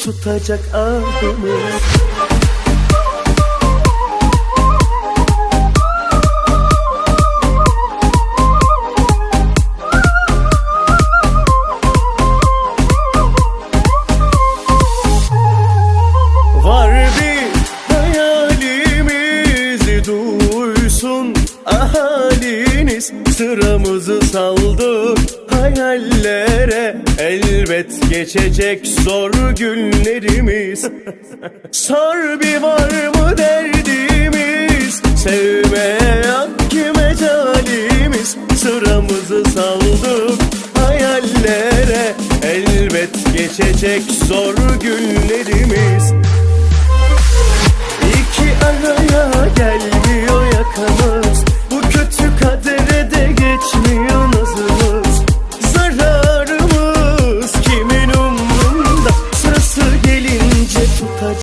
tutacak ahımız. Var bir hayalimizi duysun ahaliniz, sıramızı saldık hayallere, elbet geçecek zor günlerimiz. Sor bir var mı derdimiz, sevmeye hak kime calimiz, sıramızı saldık hayallere, elbet geçecek zor günlerimiz.